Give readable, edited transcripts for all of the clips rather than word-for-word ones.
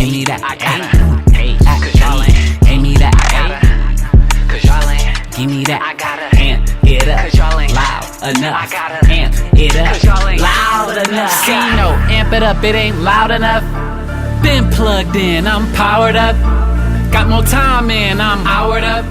Give me that, I gotta. Hey, cause y'all ain't. Give me that, I gotta. Cause y'all ain't. Give me that, I gotta. Amp it up, cause y'all ain't loud enough. I gotta amp it up, cause y'all ain't loud enough. See, no, amp it up, it ain't loud enough. Been plugged in, I'm powered up. Got more time in, I'm houred up.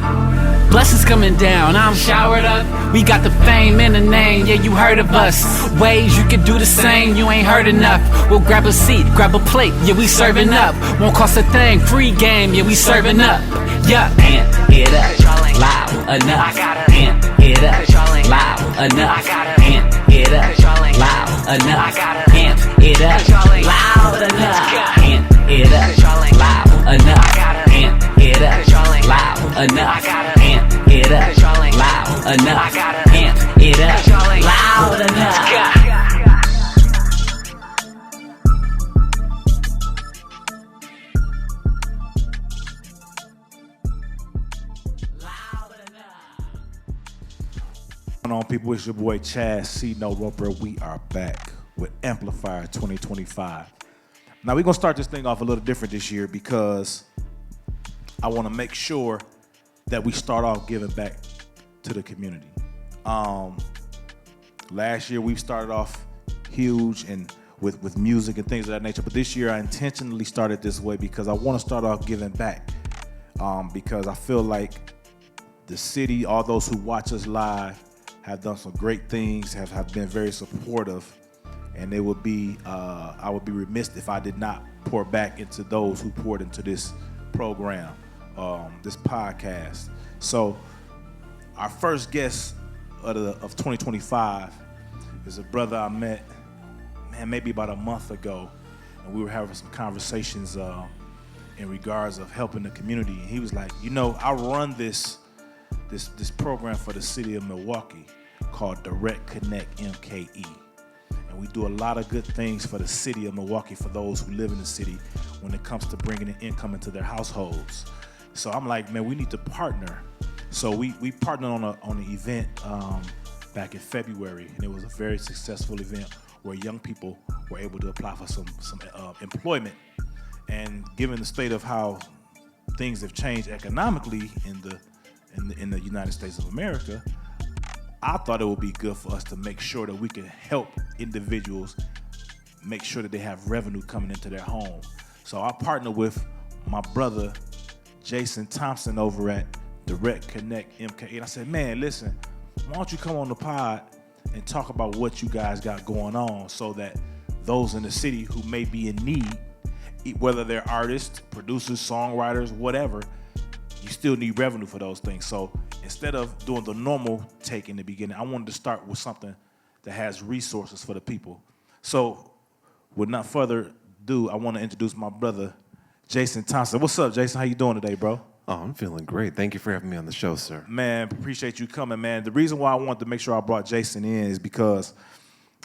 Blessings coming down, I'm showered up. We got the fame and the name, yeah, you heard of us. Ways you can do the same, you ain't heard enough. We'll grab a seat, grab a plate, yeah, we serving up. Won't cost a thing, free game, yeah, we serving up. Yeah, amp it up, loud enough. Amp it up, loud enough. Amp it up, loud enough. Amp it up, loud enough. Amp it up, loud enough. Amp it up, loud enough. Amp it up, loud enough. Amp it up, loud enough. What's going on, people? It's your boy Chaz C. No Roper. We are back with Amplifier 2025. Now we're gonna start this thing off a little different this year because I want to make sure that we start off giving back to the community. Last year we started off huge and with music and things of that nature, but this year I intentionally started this way because I want to start off giving back. Because I feel like the city, all those who watch us live, have done some great things, have been very supportive, and it would be I would be remiss if I did not pour back into those who poured into this program, this podcast. So our first guest of 2025 is a brother I met, maybe about a month ago, and we were having some conversations in regards of helping the community. And he was like, you know, I run this program for the City of Milwaukee called DirectConnectMKE. And we do a lot of good things for the City of Milwaukee, for those who live in the city, when it comes to bringing an income into their households. So I'm like, man, we need to partner. So we partnered on an event back in February, and it was a very successful event where young people were able to apply for some employment. And given the state of how things have changed economically in the United States of America, I thought it would be good for us to make sure that we can help individuals make sure that they have revenue coming into their home. So I partnered with my brother, Jason Thompson, over at DirectConnectMKE. And I said, man, listen, why don't you come on the pod and talk about what you guys got going on so that those in the city who may be in need, whether they're artists, producers, songwriters, whatever, you still need revenue for those things. So instead of doing the normal take in the beginning, I wanted to start with something that has resources for the people. So with not further ado, I want to introduce my brother, Jason Thompson. What's up, Jason? How you doing today, bro? Oh, I'm feeling great. Thank you for having me on the show, sir. Man, appreciate you coming, man. The reason why I wanted to make sure I brought Jason in is because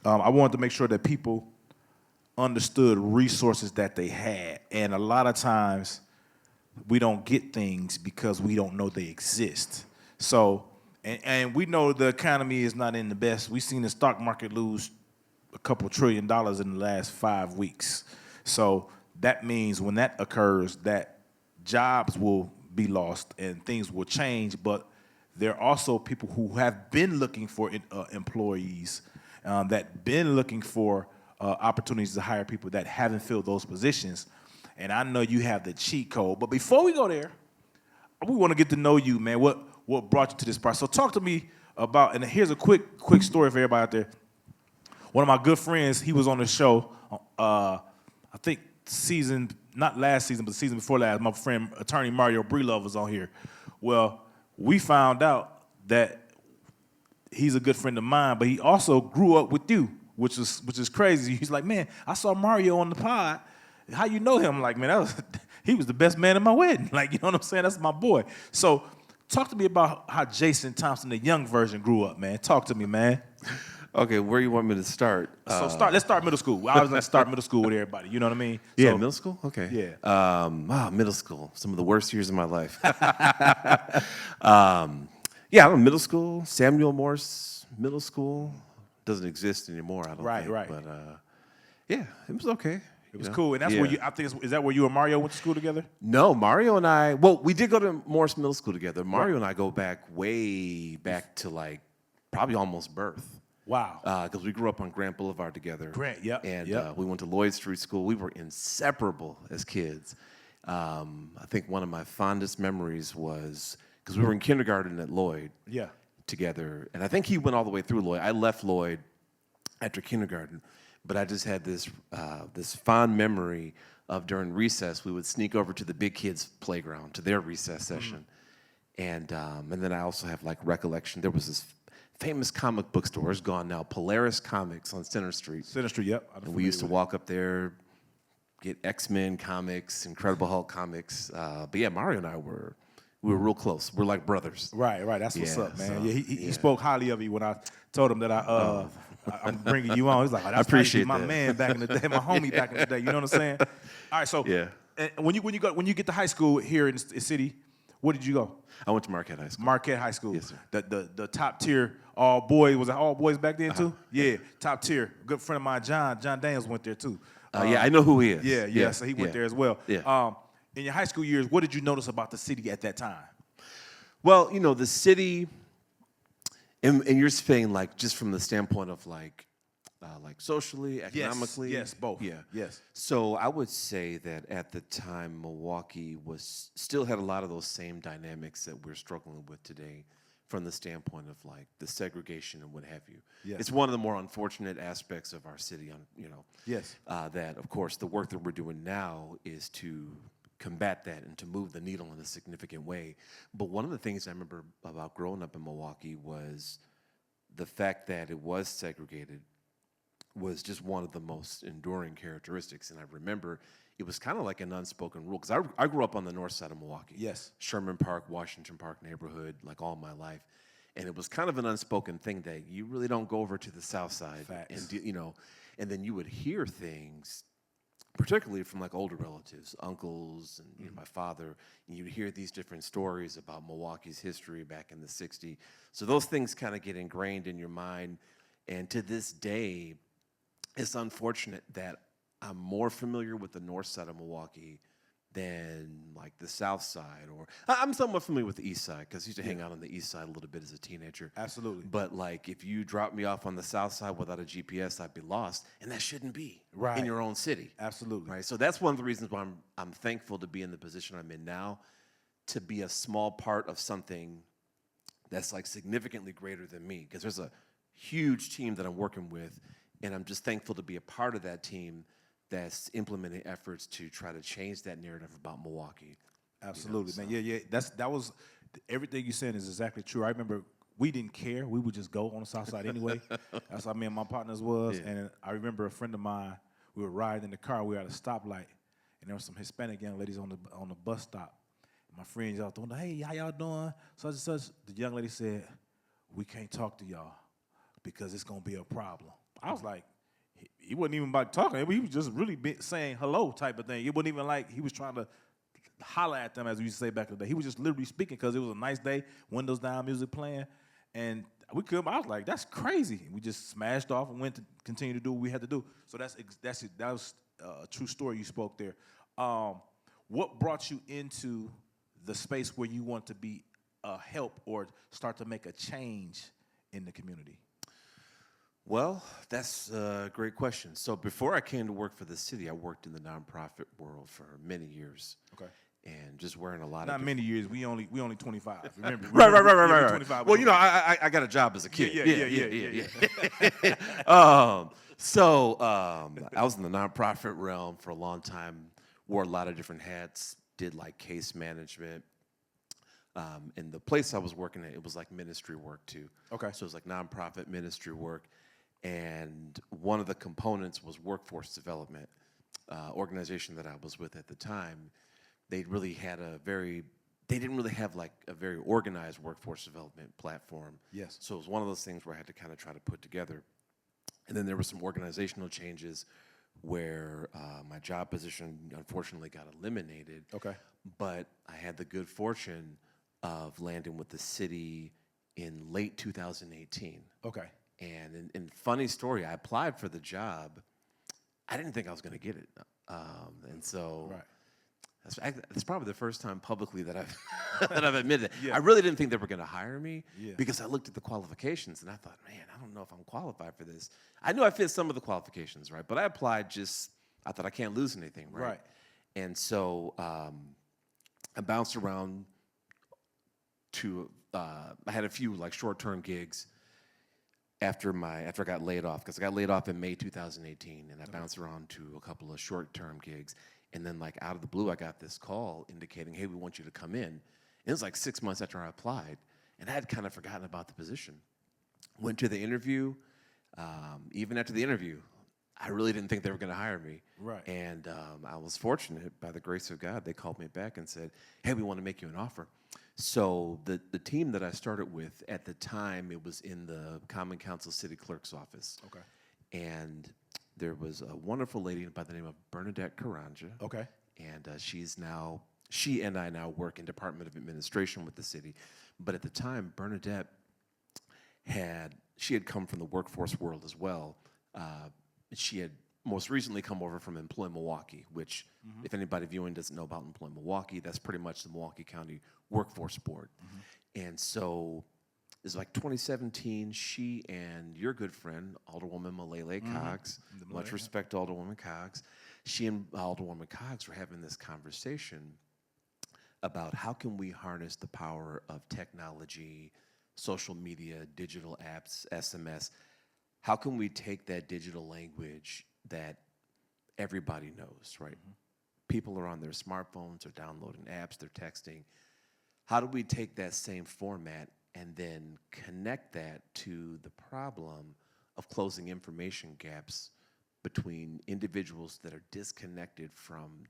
I wanted to make sure that people understood resources that they had. And a lot of times we don't get things because we don't know they exist. So, and we know the economy is not in the best. We've seen the stock market lose a couple $1 trillion in the last 5 weeks. So that means when that occurs, that jobs will be lost and things will change. But there are also people who have been looking for employees, that been looking for opportunities to hire people that haven't filled those positions. And I know you have the cheat code. But before we go there, we want to get to know you, man. What brought you to this part? So talk to me about, and here's a quick story for everybody out there. One of my good friends, he was on the show, I think not last season, but the season before last. My friend, attorney Mario Breelove, was on here. Well, we found out that he's a good friend of mine, but he also grew up with you, which is crazy. He's like, man, I saw Mario on the pod. How you know him? I'm like, man, he was the best man at my wedding. Like, you know what I'm saying? That's my boy. So talk to me about how Jason Thompson, the young version, grew up, man. Talk to me, man. Okay, where you want me to start? Let's start middle school. I was going to start middle school with everybody. You know what I mean? Yeah, so, middle school? Okay. Yeah. Middle school. Some of the worst years of my life. Yeah, I'm in middle school. Samuel Morse Middle School. Doesn't exist anymore, I don't think. Right. But, yeah, it was okay. It was cool, and that's where I think is that where you and Mario went to school together? No, Mario and I. Well, we did go to Morris Middle School together. Mario and I go way back to like probably almost birth. Wow. Because we grew up on Grant Boulevard together. Grant, yep. And yep. We went to Lloyd Street School. We were inseparable as kids. I think one of my fondest memories was because we were in kindergarten at Lloyd. Yeah. Together, and I think he went all the way through Lloyd. I left Lloyd after kindergarten, but I just had this this fond memory of during recess we would sneak over to the big kids' playground to their recess session, and then I also have like recollection. There was this famous comic book store. It's gone now. Polaris Comics on Center Street. Center Street, yep. And we used to walk up there, get X-Men comics, Incredible Hulk comics. But yeah, Mario and I were real close. We're like brothers. Right. That's what's up, man. So, he spoke highly of you when I told him that I'm bringing you on. He's like, oh, that's I appreciate my that. man back in the day, my homie back in the day. You know what I'm saying? All right, so when you get to high school here in the city, where did you go? I went to Marquette High School. Marquette High School. Yes, sir. The top tier all boys. Was it all boys back then too? Yeah, top tier. Good friend of mine, John Daniels went there too. Yeah, I know who he is. Yeah. So he went there as well. Yeah. In your high school years, what did you notice about the city at that time? Well, the city, and you're saying like just from the standpoint of like socially, economically. Yes, both. Yeah. Yes. So I would say that at the time, Milwaukee still had a lot of those same dynamics that we're struggling with today, from the standpoint of like the segregation and what have you. Yes. It's one of the more unfortunate aspects of our city. Yes. That of course the work that we're doing now is to combat that and to move the needle in a significant way. But one of the things I remember about growing up in Milwaukee was the fact that it was segregated was just one of the most enduring characteristics. And I remember it was kind of like an unspoken rule, because I grew up on the north side of Milwaukee. Yes. Sherman Park, Washington Park neighborhood, like all my life. And it was kind of an unspoken thing that you really don't go over to the south side. Facts. And then you would hear things, particularly from like older relatives, uncles, and my father, and you'd hear these different stories about Milwaukee's history back in the 60s. So those things kind of get ingrained in your mind. And to this day, it's unfortunate that I'm more familiar with the north side of Milwaukee than like the south side, or I'm somewhat familiar with the east side because I used to hang out on the east side a little bit as a teenager. Absolutely. But like if you drop me off on the south side without a GPS, I'd be lost, and that shouldn't be in your own city. Absolutely. Right. So that's one of the reasons why I'm thankful to be in the position I'm in now, to be a small part of something that's like significantly greater than me, because there's a huge team that I'm working with, and I'm just thankful to be a part of that team that's implementing efforts to try to change that narrative about Milwaukee. Absolutely, man. Yeah. That was everything you said is exactly true. I remember we didn't care. We would just go on the south side anyway. That's how me and my partners was. Yeah. And I remember a friend of mine, we were riding in the car. We were at a stoplight, and there were some Hispanic young ladies on the bus stop. And my friends y'all doing, hey, how y'all doing? Such and such. The young lady said, we can't talk to y'all because it's gonna be a problem. I was like, he wasn't even about talking. He was just really saying hello type of thing. It wasn't even like he was trying to holler at them, as we used to say back in the day. He was just literally speaking because it was a nice day, windows down, music playing, and I was like, that's crazy. We just smashed off and went to continue to do what we had to do. So that was a true story you spoke there. What brought you into the space where you want to be a help or start to make a change in the community? Well, that's a great question. So before I came to work for the city, I worked in the nonprofit world for many years. Okay. And just wearing a lot of many years. We only 25. Remember? Right. 25. Well, I got a job as a kid. Yeah. So I was in the nonprofit realm for a long time. Wore a lot of different hats. Did like case management. And the place I was working at, it was like ministry work too. Okay. So it was like nonprofit ministry work. And one of the components was workforce development. Organization that I was with at the time, they didn't really have like a very organized workforce development platform. Yes. So it was one of those things where I had to kind of try to put together. And then there were some organizational changes where my job position unfortunately got eliminated. Okay. But I had the good fortune of landing with the city in late 2018. Okay. And in funny story, I applied for the job I didn't think I was going to get it. And so Right. that's probably the first time publicly that I've that I've admitted it. Yeah. I really didn't think they were going to hire me Yeah. because I looked at the qualifications and I thought, man, I don't know if I'm qualified for this. I knew I fit some of the qualifications, right? But I applied I thought I can't lose anything, right? Right. And so I bounced around to, I had a few like short-term gigs after I got laid off, because I got laid off in May 2018, and I bounced around to a couple of short-term gigs. And then, like, out of the blue, I got this call indicating, hey, we want you to come in. And it was like 6 months after I applied, and I had kind of forgotten about the position. Went to the interview. Even after the interview, I really didn't think they were going to hire me. Right. And I was fortunate, by the grace of God, they called me back and said, hey, we want to make you an offer. So the team that I started with at the time, it was in the Common Council City Clerk's office. Okay. And there was a wonderful lady by the name of Bernadette Karanja. Okay. And she and I now work in Department of Administration with the city. But at the time, Bernadette had come from the workforce world as well. She had most recently come over from Employ Milwaukee, which, if anybody viewing doesn't know about Employ Milwaukee, that's pretty much the Milwaukee County Workforce Board. And so it was like 2017, she and your good friend, Alderwoman Malele Cox, much respect to Alderwoman Cox, she and Alderwoman Cox were having this conversation about how can we harness the power of technology, social media, digital apps, SMS. How can we take that digital language that everybody knows, right? People are on their smartphones, they're downloading apps, they're texting. How do we take that same format and then connect that to the problem of closing information gaps between individuals that are disconnected from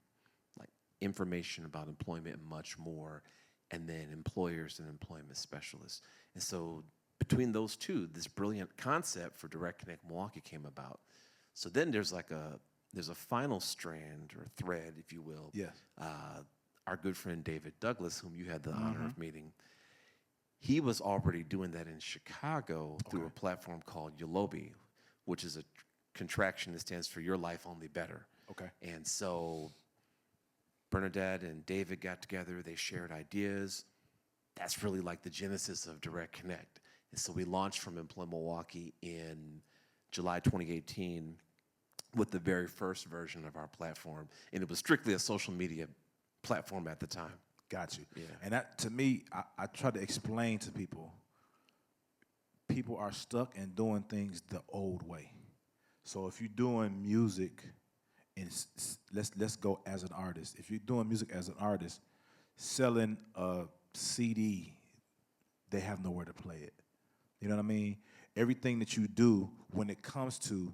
like information about employment and much more, and then employers and employment specialists? And so between those two, this brilliant concept for DirectConnectMKE came about. So then there's a final strand or thread, if you will. Yes. Our good friend David Douglas, whom you had the honor of meeting, he was already doing that in Chicago through a platform called Yolobi, which is a contraction that stands for Your Life Only Better. Okay. And so Bernadette and David got together, they shared ideas. That's really like the genesis of Direct Connect. And so we launched from Employ Milwaukee in July 2018 with the very first version of our platform. And it was strictly a social media platform at the time. Got you. Yeah. And that, to me, I try to explain to people are stuck in doing things the old way. So if you're doing music, and let's go as an artist. If you're doing music as an artist, selling a CD, they have nowhere to play it. You know what I mean? Everything that you do when it comes to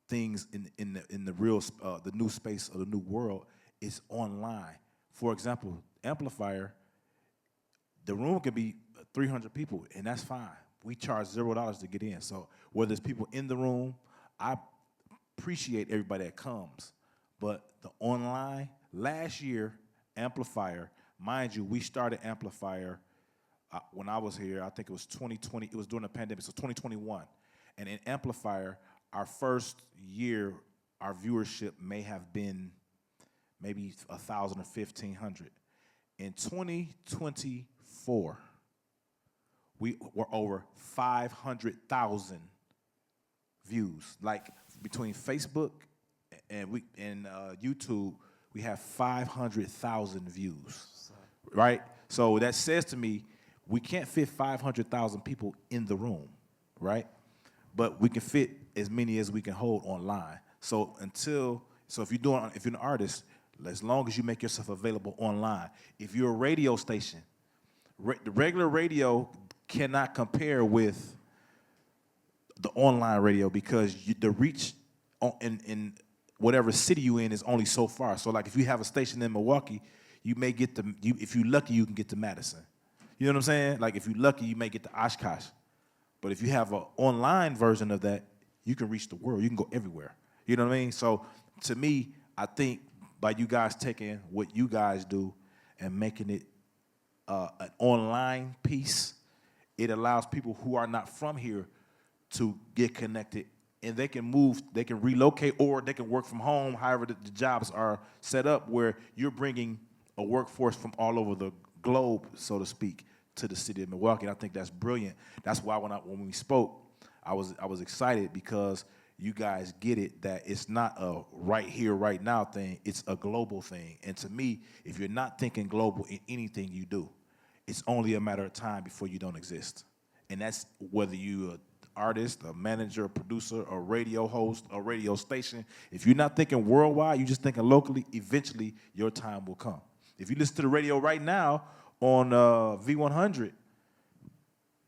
things in the real the new space of the new world is online. For example, Amplifier, the room can be 300 people, and that's fine. We charge $0 to get in. So whether it's people in the room, I appreciate everybody that comes. But the online, last year, Amplifier, mind you, we started Amplifier when I was here. I think it was 2020. It was during the pandemic, so 2021. And in Amplifier, our first year, our viewership may have been maybe 1,000 or 1,500. In 2024, we were over 500,000 views. Like between Facebook and YouTube, we have 500,000 views, right? So that says to me, we can't fit 500,000 people in the room, right? But we can fit as many as we can hold online. So if you're an artist, as long as you make yourself available online. If you're a radio station, the regular radio cannot compare with the online radio because the reach in whatever city you in is only so far. So like if you have a station in Milwaukee, you may get if you're lucky, you can get to Madison. You know what I'm saying? Like if you're lucky, you may get to Oshkosh. But if you have an online version of that, you can reach the world. You can go everywhere. You know what I mean? So to me, I think by you guys taking what you guys do and making it an online piece, it allows people who are not from here to get connected and they can move, they can relocate, or they can work from home, however the jobs are set up, where you're bringing a workforce from all over the globe, so to speak, to the city of Milwaukee. And I think that's brilliant. That's why when we spoke, I was excited, because you guys get it, that it's not a right here, right now thing. It's a global thing. And to me, if you're not thinking global in anything you do, it's only a matter of time before you don't exist. And that's whether you're an artist, a manager, a producer, a radio host, a radio station. If you're not thinking worldwide, you're just thinking locally, eventually your time will come. If you listen to the radio right now on V100,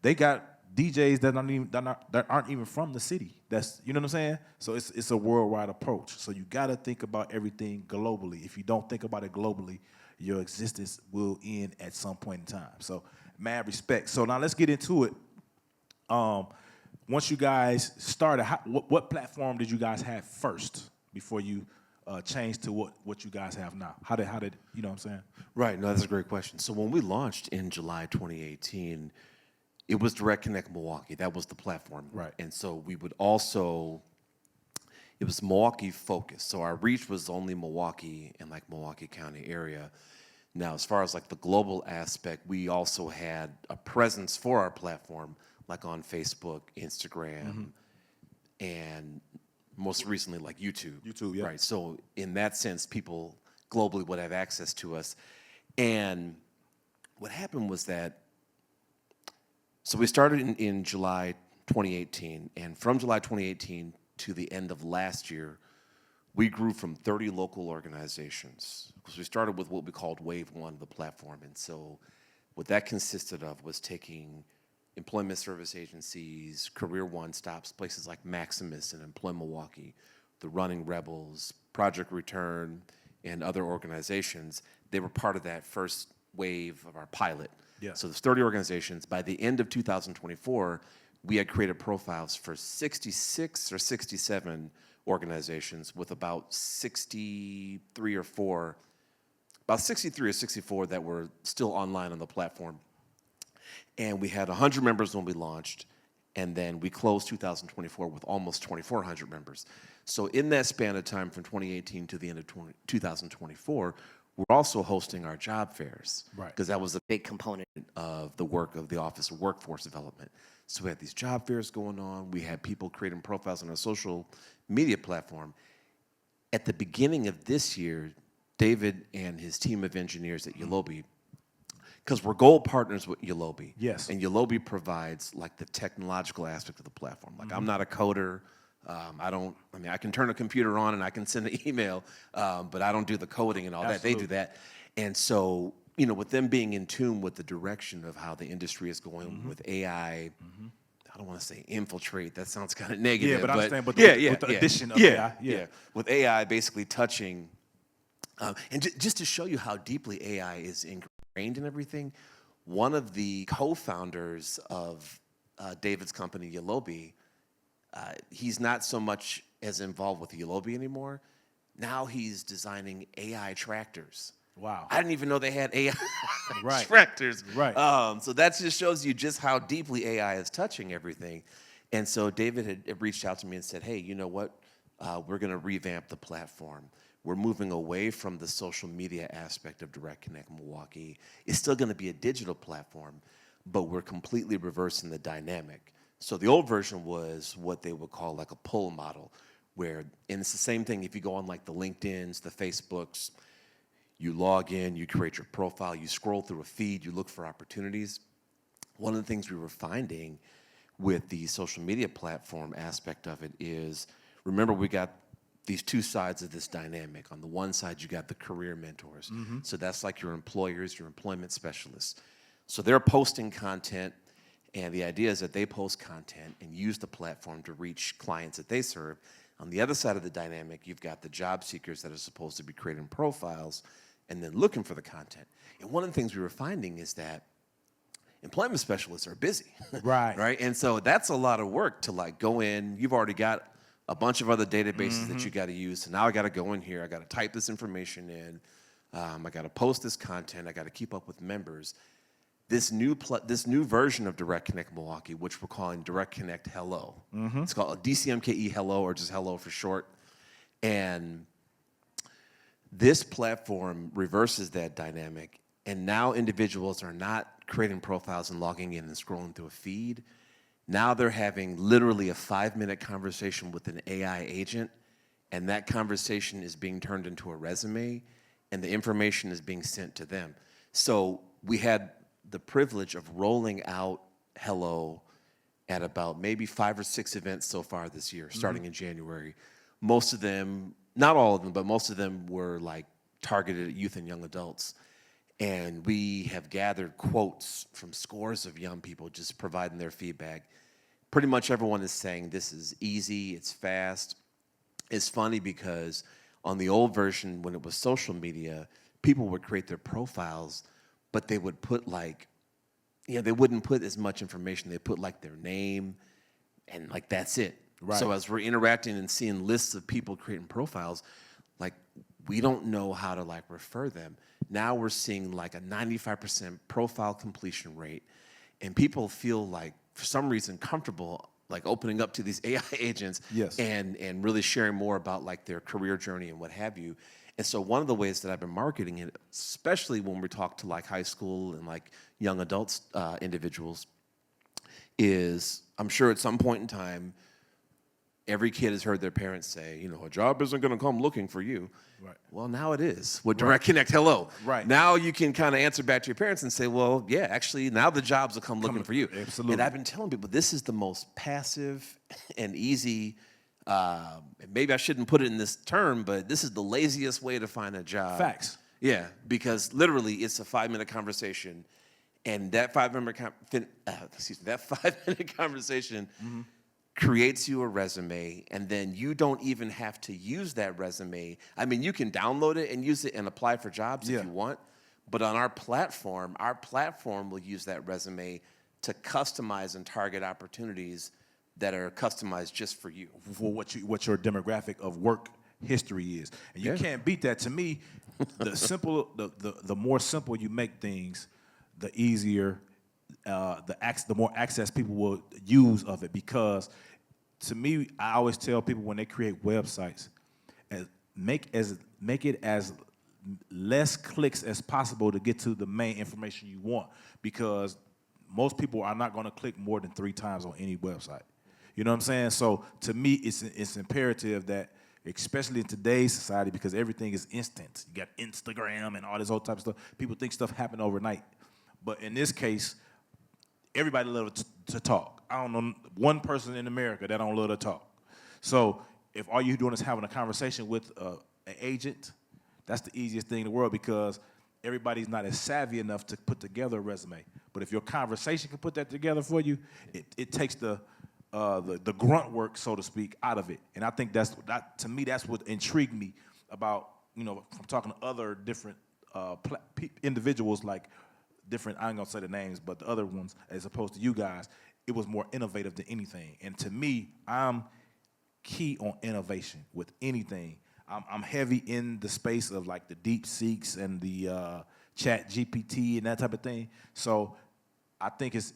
they got DJs that aren't even from the city. That's, you know what I'm saying? So it's a worldwide approach. So you got to think about everything globally. If you don't think about it globally, your existence will end at some point in time. So mad respect. So now let's get into it. Once you guys started, what platform did you guys have first before you changed to what you guys have now? How did you know what I'm saying? Right. No, that's a great question. So when we launched in July 2018, it was DirectConnectMKE. That was the platform. Right. And so we would also, it was Milwaukee focused. So our reach was only Milwaukee and like Milwaukee County area. Now, as far as like the global aspect, we also had a presence for our platform, like on Facebook, Instagram, and most recently like YouTube. YouTube, yeah. Right. So in that sense, people globally would have access to us. And what happened was that, so we started in July 2018, and from July 2018 to the end of last year, we grew from 30 local organizations, because we started with what we called Wave 1 of the platform. And so what that consisted of was taking employment service agencies, career one-stops, places like Maximus and Employ Milwaukee, the Running Rebels, Project Return, and other organizations. They were part of that first wave of our pilot. Yeah. So there's 30 organizations. By the end of 2024, we had created profiles for 66 or 67 organizations, with about 63 or 64 that were still online on the platform. And we had 100 members when we launched, and then we closed 2024 with almost 2,400 members. So in that span of time from 2018 to the end of 2024, we're also hosting our job fairs, Right. because that was a big component of the work of the Office of Workforce Development. So we had these job fairs going on. We had people creating profiles on our social media platform. At the beginning of this year, David and his team of engineers at Yolobi, because we're gold partners with Yolobi. Yes. And Yolobi provides like the technological aspect of the platform. Like I'm not a coder. I can turn a computer on and I can send an email, but I don't do the coding and all that. They do that. And so, with them being in tune with the direction of how the industry is going with AI, I don't want to say infiltrate. That sounds kind of negative. Yeah, but I understand. But with the addition of AI. Yeah. With AI basically touching, and just to show you how deeply AI is ingrained in everything, one of the co-founders of David's company, Yolobi, he's not so much as involved with Yolobi anymore. Now he's designing AI tractors. Wow. I didn't even know they had AI Right. tractors. Right. So that just shows you just how deeply AI is touching everything. And so David had reached out to me and said, hey, you know what? We're going to revamp the platform. We're moving away from the social media aspect of DirectConnectMKE. It's still going to be a digital platform, but we're completely reversing the dynamic. So the old version was what they would call like a pull model, where, and it's the same thing if you go on like the LinkedIns, the Facebooks, you log in, you create your profile, you scroll through a feed, you look for opportunities. One of the things we were finding with the social media platform aspect of it is, remember, we got these two sides of this dynamic. On the one side, you got the career mentors. So that's like your employers, your employment specialists. So they're posting content, and the idea is that they post content and use the platform to reach clients that they serve. On the other side of the dynamic, you've got the job seekers that are supposed to be creating profiles and then looking for the content. And one of the things we were finding is that employment specialists are busy. Right. Right? And so that's a lot of work to like go in. You've already got a bunch of other databases that you got to use. So now I got to go in here. I got to type this information in. I got to post this content. I got to keep up with members. this new version of Direct Connect Milwaukee, which we're calling Direct Connect Hello. It's called DCMKE Hello, or just Hello for short. And this platform reverses that dynamic, and now individuals are not creating profiles and logging in and scrolling through a feed. Now they're having literally a 5-minute conversation with an AI agent, and that conversation is being turned into a resume, and the information is being sent to them. So we had the privilege of rolling out Hello at about maybe 5 or 6 events so far this year, starting in January. Most of them, not all of them, but most of them were like targeted at youth and young adults. And we have gathered quotes from scores of young people just providing their feedback. Pretty much everyone is saying this is easy, it's fast. It's funny because on the old version, when it was social media, people would create their profiles, but they would put like, they wouldn't put as much information. They put like their name and like that's it. Right. So as we're interacting and seeing lists of people creating profiles, like we don't know how to like refer them. Now we're seeing like a 95% profile completion rate, and people feel like for some reason comfortable like opening up to these AI agents. Yes. and really sharing more about like their career journey and what have you. And so one of the ways that I've been marketing it, especially when we talk to like high school and like young adults, individuals, is I'm sure at some point in time, every kid has heard their parents say, a job isn't going to come looking for you. Right. Well, now it is with Direct Connect Hello. Right. Now you can kind of answer back to your parents and say, well, yeah, actually, now the jobs will come looking for you. Absolutely. And I've been telling people this is the most passive and easy, maybe I shouldn't put it in this term, but this is the laziest way to find a job. Facts. Yeah, because literally it's a 5-minute conversation, and that 5-minute conversation creates you a resume, and then you don't even have to use that resume. I mean, you can download it and use it and apply for jobs if you want, but on our platform will use that resume to customize and target opportunities that are customized just for you. For what your demographic of work history is. And you can't beat that. To me, the more simple you make things, the easier the more access people will use of it. Because to me, I always tell people when they create websites, make it as less clicks as possible to get to the main information you want, because most people are not going to click more than 3 times on any website. You know what I'm saying? So to me, it's imperative that, especially in today's society, because everything is instant. You got Instagram and all this whole type of stuff. People think stuff happened overnight. But in this case, everybody loves to talk. I don't know one person in America that don't love to talk. So if all you're doing is having a conversation with an agent, that's the easiest thing in the world, because everybody's not as savvy enough to put together a resume. But if your conversation can put that together for you, it takes the grunt work, so to speak, out of it. And I think to me, that's what intrigued me about, from talking to other different individuals, like different, I ain't gonna say the names, but the other ones, as opposed to you guys, it was more innovative than anything. And to me, I'm key on innovation with anything. I'm heavy in the space of like the deep seeks and the chat GPT and that type of thing. So I think it's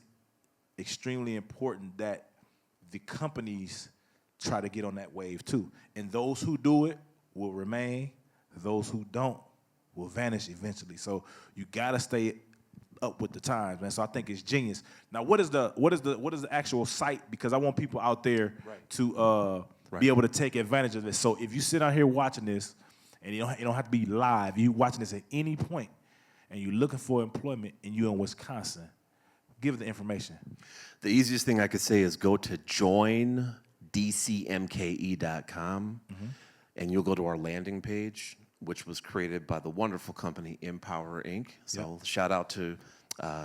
extremely important that the companies try to get on that wave too. And those who do it will remain. Those who don't will vanish eventually. So you gotta stay up with the times, man. So I think it's genius. Now, what is the actual site? Because I want people out there to be able to take advantage of this. So if you sit out here watching this, and you don't have to be live, you watching this at any point, and you're looking for employment, and you're in Wisconsin, give the information. The easiest thing I could say is go to joindcmke.com, and you'll go to our landing page, which was created by the wonderful company Empower Inc. So shout out to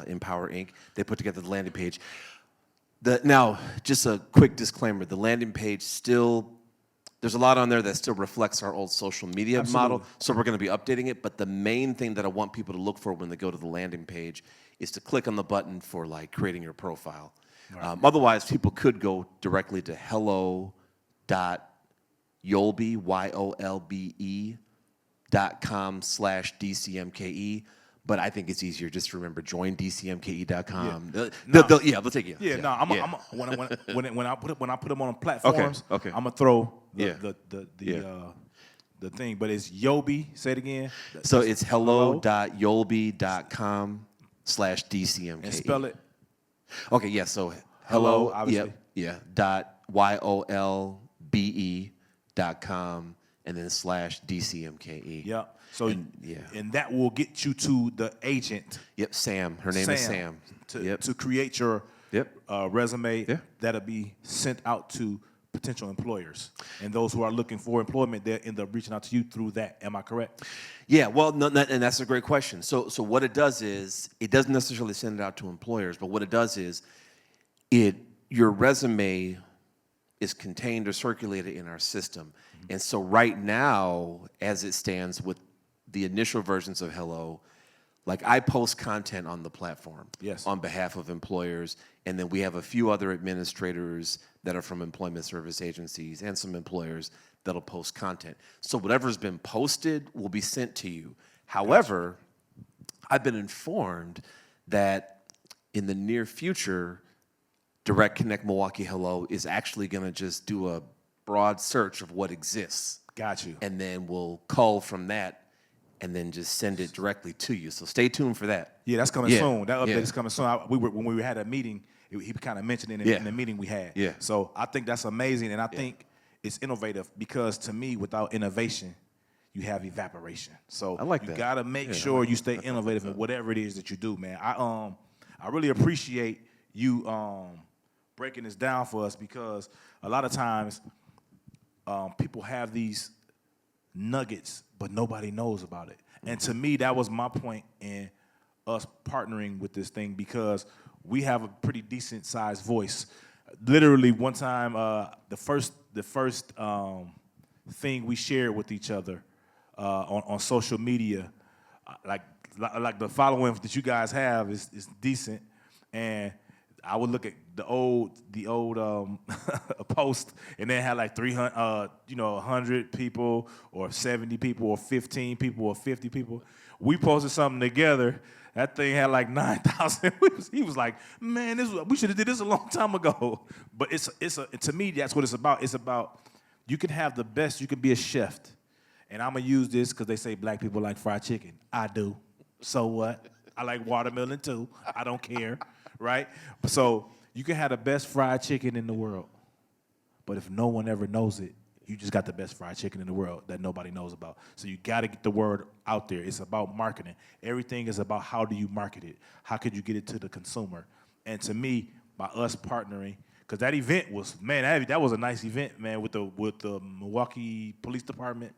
Empower Inc. They put together the landing page. Now, just a quick disclaimer, the landing page still, there's a lot on there that still reflects our old social media model, so we're going to be updating it. But the main thing that I want people to look for when they go to the landing page is to click on the button for like creating your profile. Right. Otherwise, people could go directly to hello.yolbe.com/DCMKE. But I think it's easier just to remember joindcmke.com. No. They'll take you. Yeah, no, when I put them on platforms, Okay. I'm gonna throw Yeah. the thing. But it's Yobi. Say it again. So it's hello.yolbi.com/DCMKE. And spell it. Okay, yeah. So Hello, obviously. Dot YOLBE.com and then /DCMKE. Yep. So yeah. and that will get you to the agent. Yep, Sam. Her name is Sam. To create your resume that'll be sent out to potential employers and those who are looking for employment. They'll end up reaching out to you through that. Am I correct? Yeah. Well, no, and that's a great question. So what it does is it doesn't necessarily send it out to employers, but what it does is your resume is contained or circulated in our system. Mm-hmm. And so right now, as it stands with the initial versions of Hello, like I post content on the platform on behalf of employers, and then we have a few other administrators that are from employment service agencies and some employers that'll post content. So whatever's been posted will be sent to you. However, I've been informed that in the near future, DirectConnectMKE Hello is actually going to just do a broad search of what exists. Got you. And then we'll cull from that and then just send it directly to you. So stay tuned for that. Yeah, that's coming soon. That update is coming soon. When we had a meeting, he kind of mentioned it in the meeting we had. Yeah. So I think that's amazing, and I think it's innovative because to me, without innovation, you have evaporation. So I like you that. Gotta make sure you stay innovative in whatever it is that you do, man. I really appreciate you breaking this down for us because a lot of times people have these nuggets, but nobody knows about it. And to me, that was my point in us partnering with this thing because we have a pretty decent sized voice. Literally, one time, the first thing we shared with each other on social media, like the following that you guys have is decent, and I would look at the old post, and they had like 300, 100 people, or 70 people, or 15 people, or 50 people. We posted something together. That thing had like 9,000. He was like, "Man, we should have did this a long time ago." But to me, that's what it's about. It's about you can have the best. You can be a chef, and I'm gonna use this because they say black people like fried chicken. I do. So what? I like watermelon too. I don't care. Right? So you can have the best fried chicken in the world, but if no one ever knows it, you just got the best fried chicken in the world that nobody knows about. So you got to get the word out there. It's about marketing. Everything is about how do you market it? How could you get it to the consumer? And to me, by us partnering, because that event was, man, that was a nice event, man, with the Milwaukee Police Department,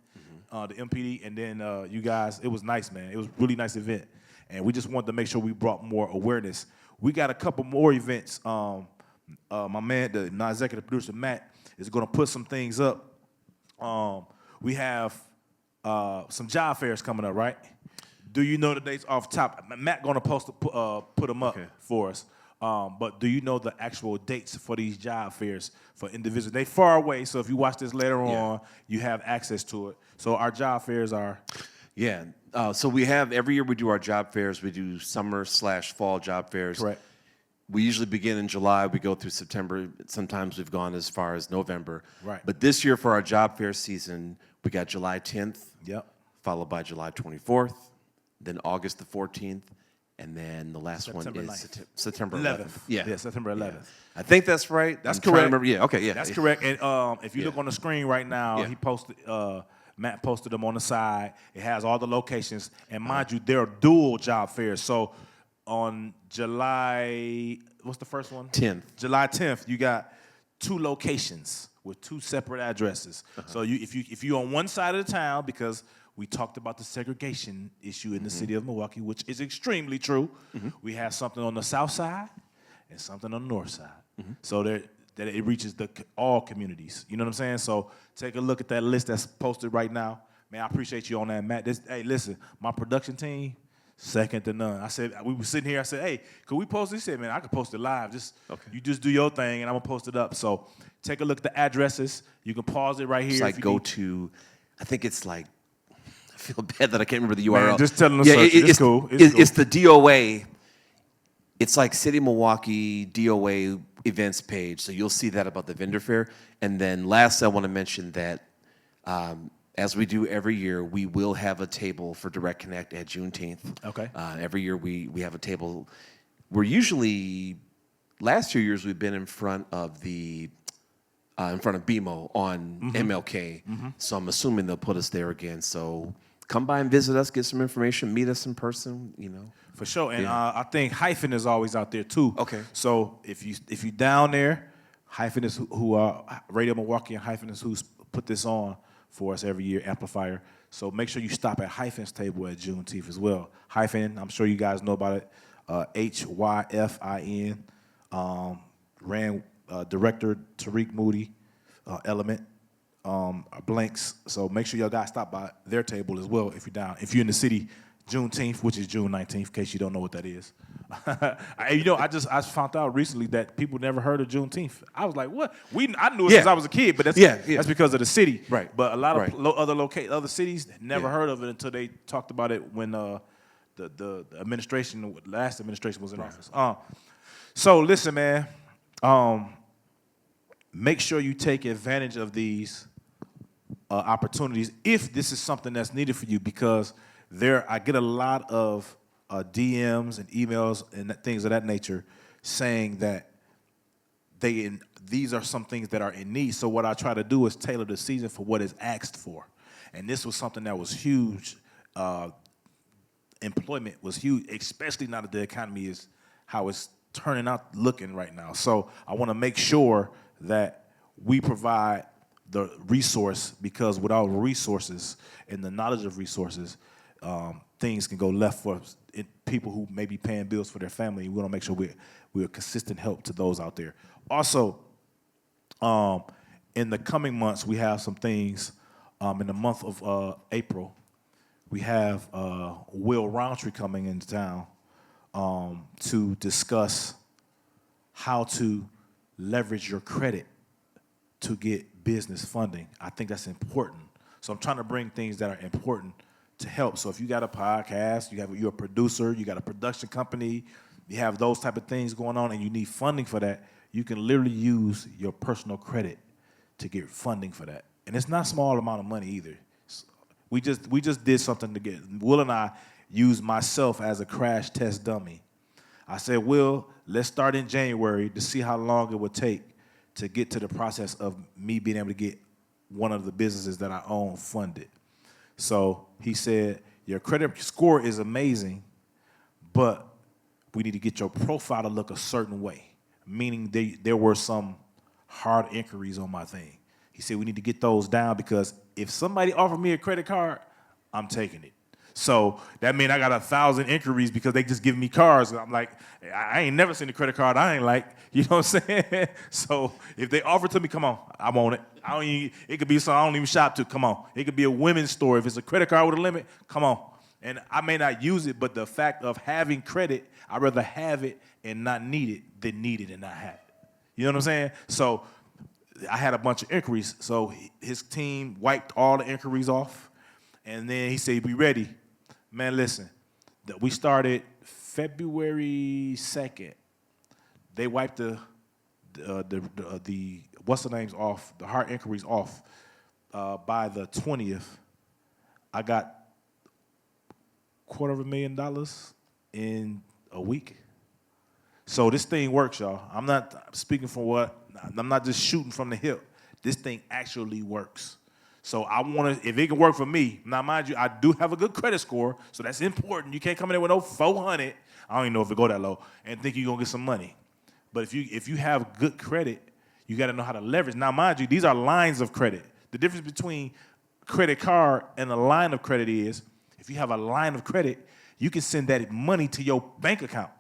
the MPD, and then you guys. It was nice, man. It was a really nice event, and we just wanted to make sure we brought more awareness. We got a couple more events. My man, the non-executive producer, Matt, is going to put some things up. We have some job fairs coming up, right? Do you know the dates off top? Matt going to put them up for us. But do you know the actual dates for these job fairs for individuals? They far away, so if you watch this later on, you have access to it. So our job fairs are... Yeah. So we have, every year we do our job fairs. We do summer/fall job fairs. Correct. We usually begin in July. We go through September. Sometimes we've gone as far as November. Right. But this year for our job fair season, we got July 10th, followed by July 24th, then August the 14th, and then the last September one is 9th. September 11th. Yeah, September 11th. Yeah. I think that's right. That's I'm trying to correct. remember. Yeah, okay, yeah. That's correct. And if you look on the screen right now, he posted... Matt posted them on the side. It has all the locations. And mind you, there are dual job fairs. So on July, what's the first one? 10th. July 10th, you got 2 locations with 2 separate addresses. So if you're on one side of the town, because we talked about the segregation issue in the city of Milwaukee, which is extremely true, we have something on the south side and something on the north side. So that it reaches all communities. You know what I'm saying? So take a look at that list that's posted right now. Man, I appreciate you on that, Matt. Hey, listen, my production team, second to none. I said, we were sitting here, I said, hey, could we post this? He said, man, I could post it live. You just do your thing, and I'm going to post it up. So take a look at the addresses. You can pause it right here. It's like go to, I think it's like feel bad that I can't remember the URL. Man, just tell them to search it. It's cool. It's the DOA. It's like City of Milwaukee DOA events page. So you'll see that about the vendor fair. And then last, I want to mention that as we do every year, we will have a table for Direct Connect at Juneteenth. Okay. Every year we have a table. We're usually, last 2 years we've been in front of BMO on MLK. So I'm assuming they'll put us there again. So come by and visit us, get some information, meet us in person, you know. For sure. And I think Hyphen is always out there too. Okay. So if you down there, Hyphen is who Radio Milwaukee, and Hyphen is who's put this on for us every year, Amplifier. So make sure you stop at Hyphen's table at Juneteenth as well. Hyphen, I'm sure you guys know about it. HYFIN. Ran director Tariq Moody, Element, Blanks. So make sure y'all guys stop by their table as well if you're down. If you're in the city, Juneteenth, which is June 19th, in case you don't know what that is. I found out recently that people never heard of Juneteenth. I was like, what? I knew it since I was a kid, but that's because of the city. Right. But a lot of other cities never heard of it until they talked about it when the last administration was in office. So listen, man. Make sure you take advantage of these opportunities if this is something that's needed for you, because I get a lot of DMs and emails and things of that nature saying that these are some things that are in need. So what I try to do is tailor the season for what is asked for. And this was something that was huge. Employment was huge, especially now that the economy is how it's turning out looking right now. So I want to make sure that we provide the resource, because without resources and the knowledge of resources, things can go left for people who may be paying bills for their family. We want to make sure we're a consistent help to those out there. Also, in the coming months, we have some things. In the month of April, we have Will Roundtree coming into town to discuss how to leverage your credit to get business funding. I think that's important. So I'm trying to bring things that are important to help. So if you got a podcast, you're a producer, you got a production company, you have those type of things going on and you need funding for that, you can literally use your personal credit to get funding for that. And it's not a small amount of money either. We just did something to get, Will and I used myself as a crash test dummy. I said, Will, let's start in January to see how long it would take to get to the process of me being able to get one of the businesses that I own funded. So he said, your credit score is amazing, but we need to get your profile to look a certain way, meaning there were some hard inquiries on my thing. He said we need to get those down, because if somebody offered me a credit card, I'm taking it. So that means I got 1,000 inquiries because they just give me cards. I'm like, I ain't never seen a credit card I ain't like. You know what I'm saying? So if they offer to me, come on, I want it. It could be something I don't even shop to. Come on. It could be a women's store. If it's a credit card with a limit, come on. And I may not use it, but the fact of having credit, I'd rather have it and not need it than need it and not have it. You know what I'm saying? So I had a bunch of inquiries. So his team wiped all the inquiries off. And then he said, we ready. Man, listen, we started February 2nd. They wiped the what's the names off, the hard inquiries off by the 20th. I got $250,000 in a week. So this thing works, y'all. I'm not speaking from I'm not just shooting from the hip. This thing actually works. So I want to, if it can work for me, now mind you, I do have a good credit score, so that's important. You can't come in there with no 400, I don't even know if it go that low, and think you're going to get some money. But if you have good credit, you got to know how to leverage. Now mind you, these are lines of credit. The difference between credit card and a line of credit is, if you have a line of credit, you can send that money to your bank account.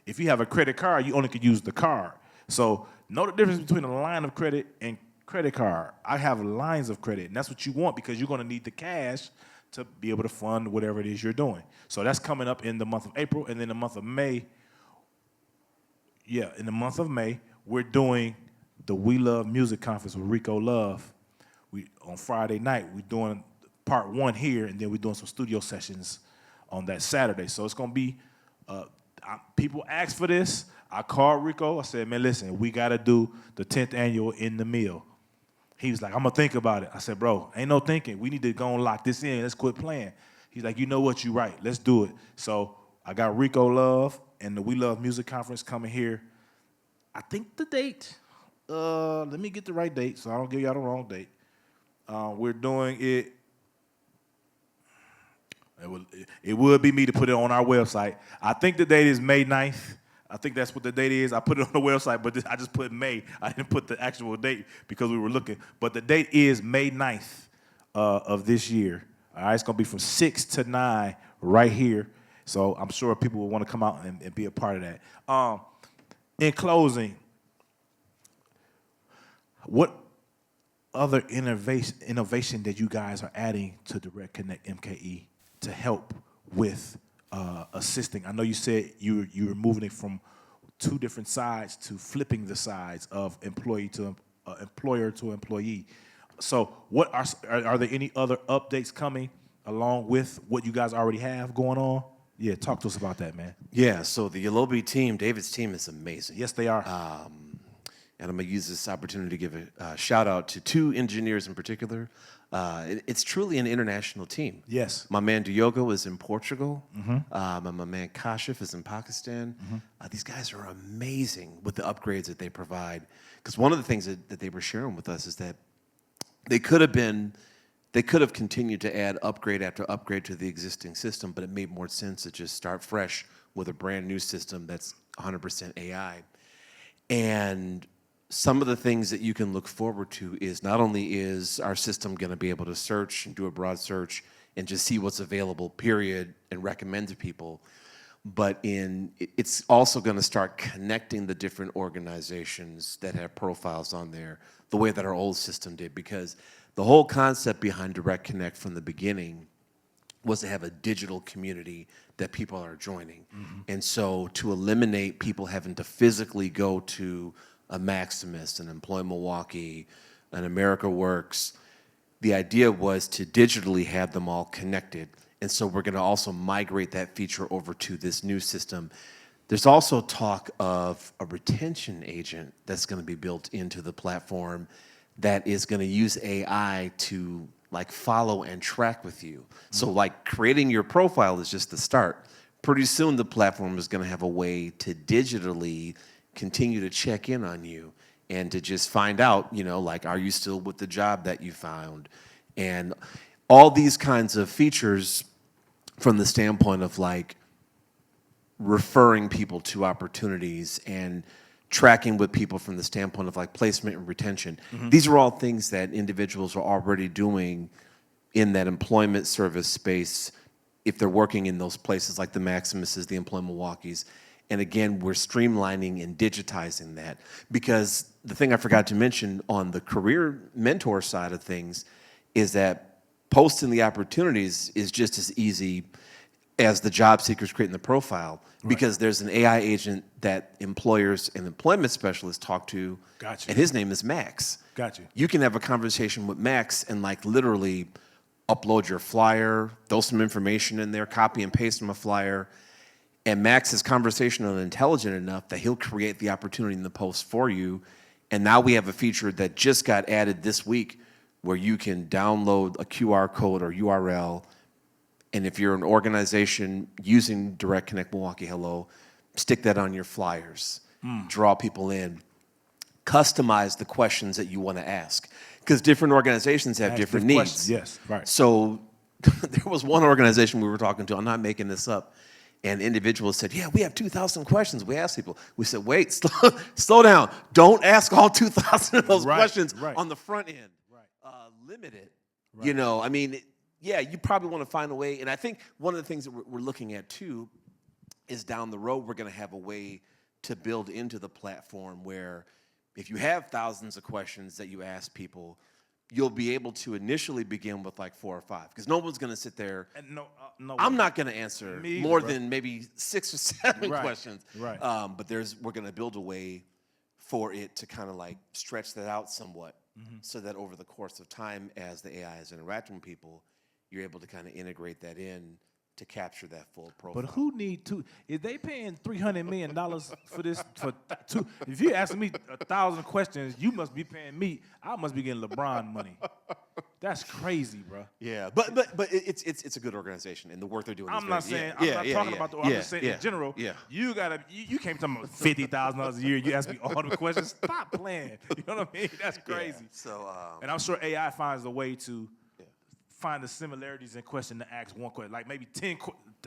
If you have a credit card, you only can use the card. So know the difference between a line of credit and credit card. I have lines of credit, and that's what you want, because you're going to need the cash to be able to fund whatever it is you're doing. So that's coming up in the month of April, and then the month of May. Yeah, in the month of May, we're doing the We Love Music Conference with Rico Love. On Friday night, we're doing part 1 here, and then we're doing some studio sessions on that Saturday. So it's gonna be people asked for this. I called Rico. I said, man, listen, we got to do the 10th annual in the mill. He was like, I'm going to think about it. I said, bro, ain't no thinking. We need to go and lock this in. Let's quit playing. He's like, you know what? You're right. Let's do it. So I got Rico Love and the We Love Music Conference coming here. I think the date, let me get the right date so I don't give y'all the wrong date. We're doing it. It would be me to put it on our website. I think the date is May 9th. I think that's what the date is. I put it on the website, but I just put May. I didn't put the actual date because we were looking. But the date is May 9th of this year. All right, it's going to be from 6 to 9 right here. So I'm sure people will want to come out and be a part of that. In closing, what other innovation that you guys are adding to DirectConnectMKE to help with assisting? I know you said you were moving it from 2 different sides to flipping the sides of employee to employer to employee. So what are there any other updates coming along with what you guys already have going on? Yeah, talk to us about that, man. Yeah, so the Yolobi team, David's team, is amazing. Yes, they are. And I'm going to use this opportunity to give a shout out to 2 engineers in particular. It's truly an international team. Yes. My man Diogo is in Portugal. And my man Kashif is in Pakistan. These guys are amazing with the upgrades that they provide. Because one of the things that they were sharing with us is that they could have continued to add upgrade after upgrade to the existing system, but it made more sense to just start fresh with a brand new system that's 100% AI. And some of the things that you can look forward to is not only is our system going to be able to search and do a broad search and just see what's available, period, and recommend to people, but it's also going to start connecting the different organizations that have profiles on there the way that our old system did, because the whole concept behind Direct Connect from the beginning was to have a digital community that people are joining. And so to eliminate people having to physically go to a Maximus, an Employ Milwaukee, an America Works, the idea was to digitally have them all connected. And so we're going to also migrate that feature over to this new system. There's also talk of a retention agent that's going to be built into the platform that is going to use AI to like follow and track with you. So like creating your profile is just the start. Pretty soon the platform is going to have a way to digitally continue to check in on you and to just find out, like, are you still with the job that you found? And all these kinds of features from the standpoint of like referring people to opportunities and tracking with people from the standpoint of like placement and retention. These are all things that individuals are already doing in that employment service space if they're working in those places like the Maximuses, the Employ Milwaukees. And again, we're streamlining and digitizing that, because the thing I forgot to mention on the career mentor side of things is that posting the opportunities is just as easy as the job seekers creating the profile, because there's an AI agent that employers and employment specialists talk to, Gotcha. and his name is Max. Gotcha. You can have a conversation with Max and like literally upload your flyer, throw some information in there, copy and paste from a flyer, and Max is conversational and intelligent enough that he'll create the opportunity in the post for you. And now we have a feature that just got added this week where you can download a QR code or URL. And if you're an organization using Direct Connect Milwaukee Hello, stick that on your flyers, draw people in, customize the questions that you want to ask. Because different organizations have different needs. Questions. Yes, right. So there was one organization we were talking to, I'm not making this up, and individuals said, yeah, we have 2,000 questions. We asked people. We said, wait, slow down. Don't ask all 2,000 of those questions on the front end. Limit it. Yeah, you probably want to find a way. And I think one of the things that we're looking at, too, is down the road we're going to have a way to build into the platform where if you have thousands of questions that you ask people, you'll be able to initially begin with like 4 or 5, because no one's going to sit there. And no I'm not going to answer more than maybe 6 or 7 questions. Right. But we're going to build a way for it to kind of like stretch that out somewhat, so that over the course of time, as the AI is interacting with people, you're able to kind of integrate that in to capture that full profile. But who need to? If they paying $300 million for this, if you asking me 1,000 questions, you must be paying me. I must be getting LeBron money. That's crazy, bro. Yeah, but it's a good organization, and the work they're doing. I'm is not very, saying yeah, I'm not yeah, talking yeah, about the. yeah, I'm just saying yeah, in general. Yeah. You gotta. You can't tell me $50,000 a year. You ask me all the questions. Stop playing. You know what I mean? That's crazy. Yeah. So and I'm sure AI finds a way to find the similarities in question to ask one question, like maybe 10.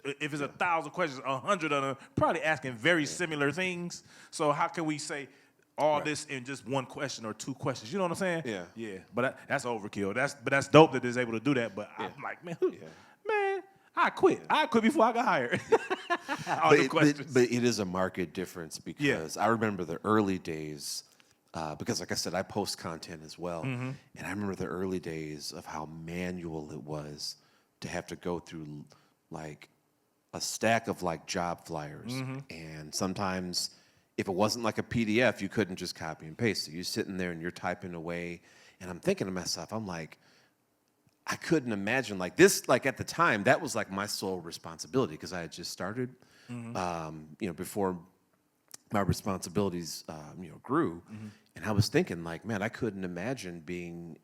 If it's 1,000 questions, 100 of them probably asking very similar things. So how can we say all this in just one question or two questions? You know what I'm saying? Yeah. Yeah. But that's overkill. That's dope that it's able to do that. But I'm like, man, I quit. I quit before I got hired. All the questions. But it is a market difference because I remember the early days. Because, like I said, I post content as well, and I remember the early days of how manual it was to have to go through like a stack of like job flyers, and sometimes if it wasn't like a PDF, you couldn't just copy and paste it. You're sitting there and you're typing away, and I'm thinking to myself, I'm like, I couldn't imagine like this. Like at the time, that was like my sole responsibility because I had just started, before my responsibilities, grew. And I was thinking, like, man, I couldn't imagine being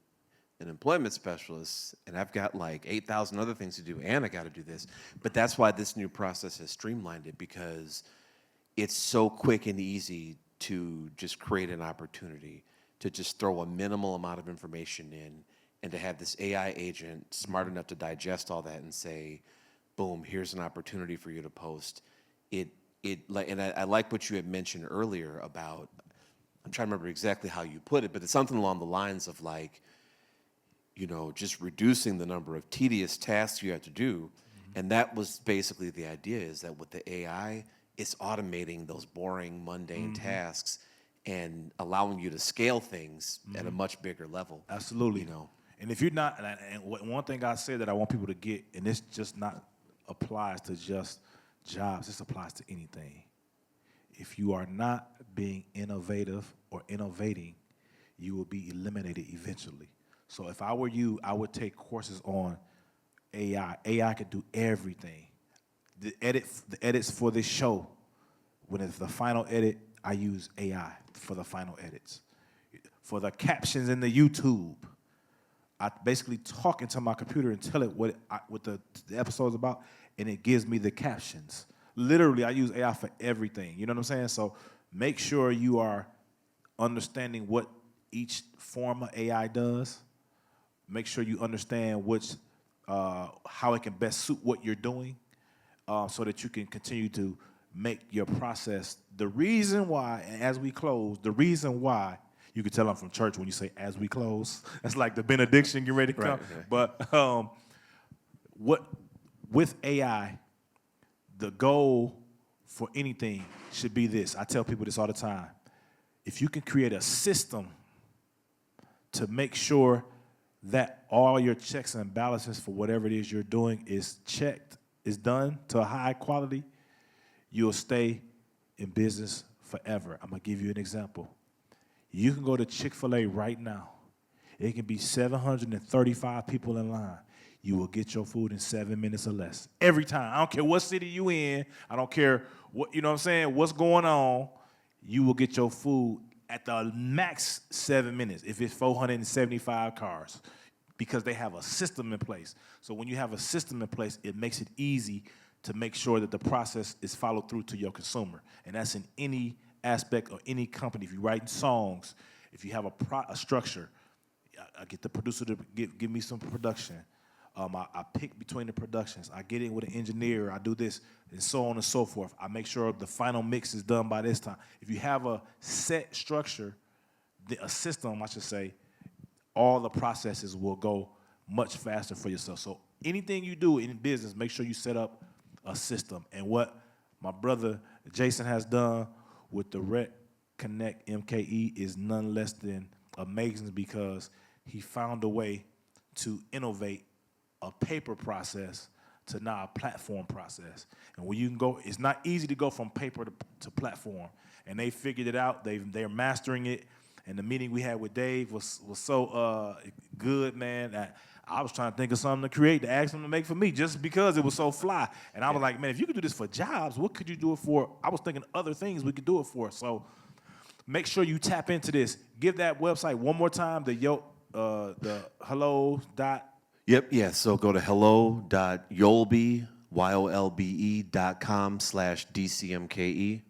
an employment specialist, and I've got like 8,000 other things to do, and I got to do this. But that's why this new process has streamlined it, because it's so quick and easy to just create an opportunity, to just throw a minimal amount of information in, and to have this AI agent smart enough to digest all that and say, boom, here's an opportunity for you to post. I like what you had mentioned earlier about, I'm trying to remember exactly how you put it, but it's something along the lines of like, just reducing the number of tedious tasks you have to do. And that was basically the idea, is that with the AI, it's automating those boring, mundane tasks and allowing you to scale things at a much bigger level. Absolutely. And if you're not, and one thing I say that I want people to get, and this just not applies to just jobs, this applies to anything. If you are not being innovative or innovating, you will be eliminated eventually. So if I were you, I would take courses on AI. AI could do everything. The edits for this show, when it's the final edit, I use AI for the final edits. For the captions in the YouTube, I basically talk into my computer and tell it what the episode's about, and it gives me the captions. Literally, I use AI for everything. You know what I'm saying? So make sure you are understanding what each form of AI does. Make sure you understand how it can best suit what you're doing, so that you can continue to make your process. The reason why, and as we close, the reason why, you can tell I'm from church when you say as we close. That's like the benediction, get ready to come. Right. But with AI, the goal for anything should be this. I tell people this all the time. If you can create a system to make sure that all your checks and balances for whatever it is you're doing is checked, is done to a high quality, you'll stay in business forever. I'm going to give you an example. You can go to Chick-fil-A right now. It can be 735 people in line. You will get your food in 7 minutes or less. Every time. I don't care what city you in. I don't care what, you know what I'm saying, what's going on. You will get your food at the max 7 minutes if it's 475 cars, because they have a system in place. So when you have a system in place, it makes it easy to make sure that the process is followed through to your consumer. And that's in any aspect of any company. If you're writing songs, if you have a structure, I get the producer to give me some production. I pick between the productions. I get in with an engineer. I do this, and so on and so forth. I make sure the final mix is done by this time. If you have a set structure, a system, I should say, all the processes will go much faster for yourself. So anything you do in business, make sure you set up a system. And what my brother Jason has done with DirectConnectMKE is none less than amazing, because he found a way to innovate a paper process to now a platform process. And when you can go, it's not easy to go from paper to platform. And they figured it out. They're mastering it. And the meeting we had with Dave was so good, man. I was trying to think of something to create to ask them to make for me just because it was so fly. And I was like, man, if you could do this for jobs, what could you do it for? I was thinking other things we could do it for. So make sure you tap into this. Give that website one more time, the hello dot. Yep, yeah. So go to hello.yolbe.com/DCMKE,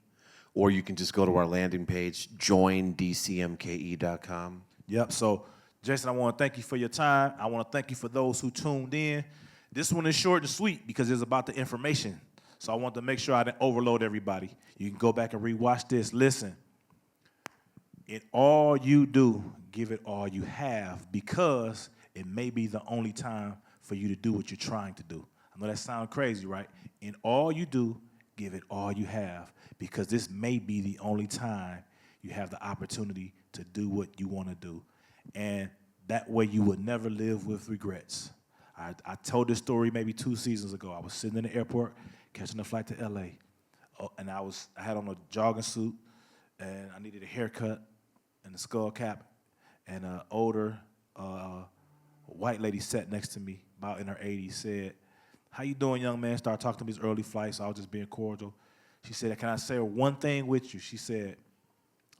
or you can just go to our landing page, joindcmke.com. Yep. So, Jason, I want to thank you for your time. I want to thank you for those who tuned in. This one is short and sweet because it's about the information. So I want to make sure I didn't overload everybody. You can go back and rewatch this. Listen, in all you do, give it all you have, because it may be the only time for you to do what you're trying to do. I know that sounds crazy, right? In all you do, give it all you have, because this may be the only time you have the opportunity to do what you want to do. And that way you would never live with regrets. I told this story maybe 2 seasons ago. I was sitting in the airport catching a flight to LA, and I had on a jogging suit, and I needed a haircut and a skull cap, and an older white lady sat next to me, about in her 80s, said, "How you doing, young man?" Started talking to me, these early flights, so I was just being cordial. She said, "Can I share one thing with you?" She said,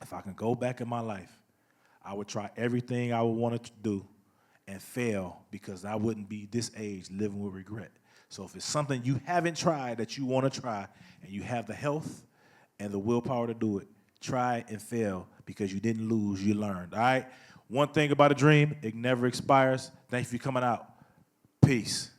"If I can go back in my life, I would try everything I would want to do and fail, because I wouldn't be this age living with regret. So if it's something you haven't tried that you want to try, and you have the health and the willpower to do it, try and fail, because you didn't lose, you learned." All right? One thing about a dream, it never expires. Thank you for coming out. Peace.